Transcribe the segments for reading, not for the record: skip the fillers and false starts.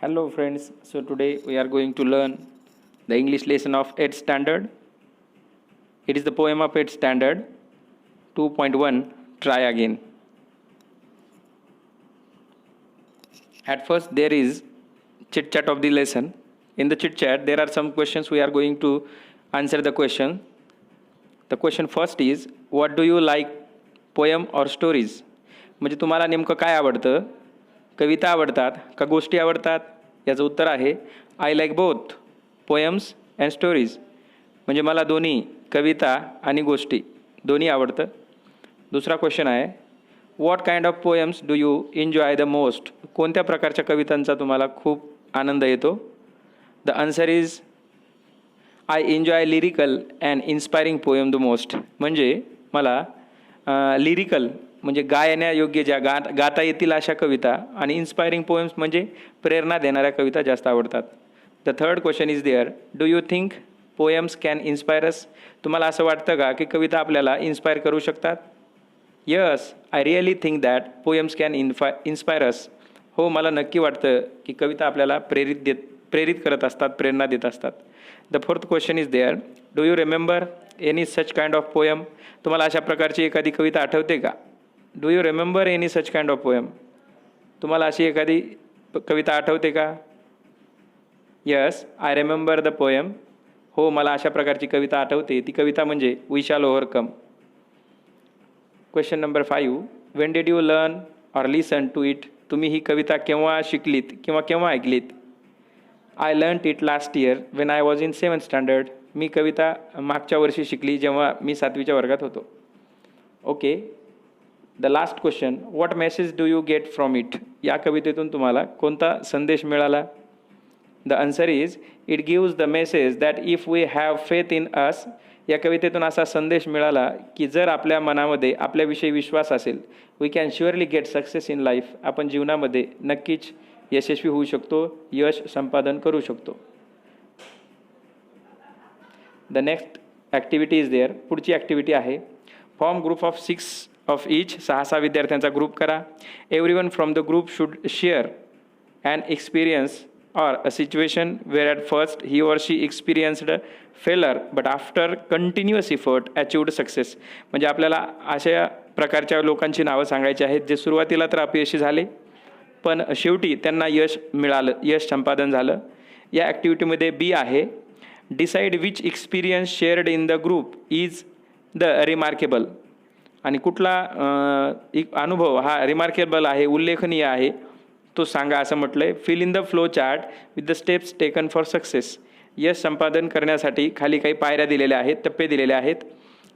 Hello friends, so today we are going to learn the English lesson of 8th standard. It is the poem of 8th standard 2.1 Try Again. At first there is chit chat of the lesson. In the chit chat there are some questions. We are going to answer the question. The question first is, what do you like, poem or stories? म्हणजे तुम्हाला नेमकं काय आवडतं? कविता आवडतात का गोष्टी आवडतात? याचं उत्तर आहे I like both poems and stories. म्हणजे मला दोन्ही कविता आणि गोष्टी दोन्ही आवडतं. दुसरा क्वेश्चन आहे, what kind of poems do you enjoy the most? कोणत्या प्रकारच्या कवितांचा तुम्हाला खूप आनंद येतो? The answer is I enjoy lyrical and inspiring poem the most. म्हणजे मला लिरिकल म्हणजे गायण्यायोग्य ज्या गाता येतील अशा कविता आणि इन्स्पायरिंग पोएम्स म्हणजे प्रेरणा देणाऱ्या कविता जास्त आवडतात. The third question is there, do you think poems can inspire us? तुम्हाला असं वाटतं का की कविता आपल्याला इन्स्पायर करू शकतात? Yes, I really think that poems can inspire us. हो, मला नक्की वाटतं की कविता आपल्याला प्रेरित करत असतात, प्रेरणा देत असतात. The fourth question is there, do you remember any such kind of poem? तुम्हाला अशा प्रकारची एखादी कविता आठवते का? Do you remember any such kind of poem? तुम्हाला अशी एखादी कविता आठवते का? Yes, I remember the poem. हो, मला अशा प्रकारची कविता आठवते. ती कविता म्हणजे we shall overcome. Question number 5, when did you learn or listen to it? तुम्ही ही कविता केव्हा शिकलीत किंवा केव्हा ऐकलीत? I learn it last year when I was in 7th standard. मी कविता मागच्या वर्षी शिकली जेव्हा मी 7वीच्या वर्गात होतो. Okay, the last question, what message do you get from it? या कवितेतून तुम्हाला कोणता संदेश मिळाला? The answer is it gives the message that if we have faith in us. या कवितेतून असा संदेश मिळाला की जर आपल्या मनामध्ये आपल्याविषयी विश्वास असेल, we can surely get success in life. आपण जीवनामध्ये नक्कीच यशस्वी होऊ शकतो, यश संपादन करू शकतो. The next activity is there. पुढची ॲक्टिव्हिटी आहे, form group of 6 of each. 6 विद्यार्थ्यांचा ग्रुप करा. Everyone from the group should share an experience or a situation where at first he or she experienced failure but after continuous effort achieved success. म्हणजे आपल्याला अशा प्रकारच्या लोकांची नावं सांगायची आहेत जे सुरुवातीला तर अपयशी झाले पण शेवटी त्यांना यश मिळालं, यश संपादन झालं. या ॲक्टिव्हिटीमध्ये बी आहे, decide which experience shared in the group is the remarkable. आणि कुठला अनुभव हा रिमार्केबल आहे, उल्लेखनीय आहे, तो सांगा असं म्हटलं आहे. Fill in the flow chart with the steps taken for success. यश संपादन करण्यासाठी खाली काही पायऱ्या दिलेल्या आहेत, टप्पे दिलेले आहेत,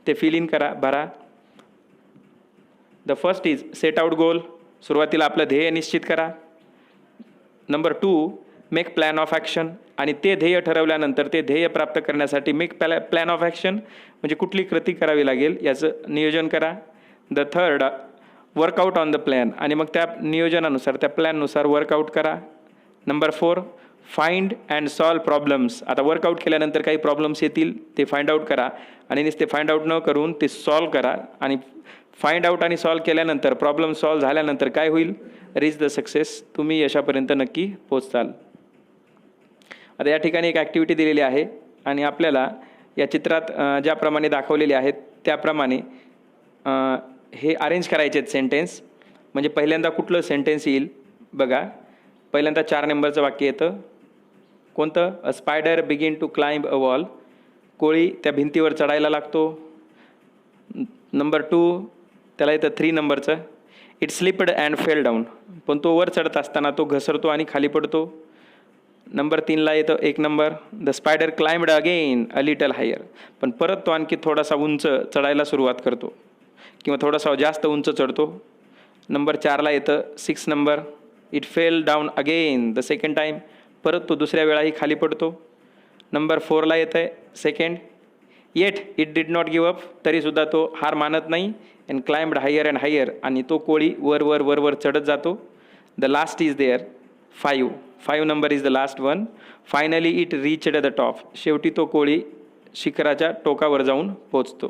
ते फिल इन करा, भरा. The first is set out goal. सुरुवातीला आपलं ध्येय निश्चित करा. Number 2, make plan of action. आणि ते ध्येय ठरवल्यानंतर ते ध्येय प्राप्त करण्यासाठी मेक प्लॅन ऑफ ॲक्शन म्हणजे कुठली कृती करावी लागेल याचं नियोजन करा. The third, workout on the plan. आणि मग त्या नियोजनानुसार, त्या प्लॅननुसार वर्कआउट करा. Number 4, find and solve problems. आता वर्कआउट केल्यानंतर काही प्रॉब्लेम्स येतील, ते फाइंड आउट करा आणि नुसते फाइंड आउट न करून ते सॉल्व करा. आणि फाइंड आउट आणि सॉल्व केल्यानंतर, प्रॉब्लेम सॉल्व झाल्यानंतर काय होईल? Reach the success. तुम्ही यशापर्यंत नक्की पोचताल. आता या ठिकाणी एक ॲक्टिव्हिटी दिलेली आहे आणि आपल्याला या चित्रात ज्याप्रमाणे दाखवलेले आहेत त्याप्रमाणे हे अरेंज करायचे आहेत सेंटेन्स. म्हणजे पहिल्यांदा कुठलं सेंटेन्स येईल बघा. पहिल्यांदा 4 नंबरचं वाक्य येतं. कोणतं? A spider begin to climb a wall. कोळी त्या भिंतीवर चढायला लागतो. नंबर 2 त्याला येतं 3 नंबरचं, it slipped and fail down. पण तो वर चढत असताना तो घसरतो आणि खाली पडतो. नंबर 3ला येतं 1 number, the spider climbed again a little higher. पण परत तो आणखी थोडासा उंच चढायला सुरुवात करतो किंवा थोडासा जास्त उंच चढतो. नंबर 4ला येतं 6 number, it fail down again the second time. परत तो दुसऱ्या वेळाही खाली पडतो. नंबर 4ला येतं आहे second, yet it did not give up. तरीसुद्धा तो हार मानत नाही. And climbed higher and higher. आणि तो कोळी वर वर वर वर चढत जातो. The last is there 5 number is the last one. Finally it reached the top. शेवटी तो कोळी शिखराच्या टोकावर जाऊन पोचतो.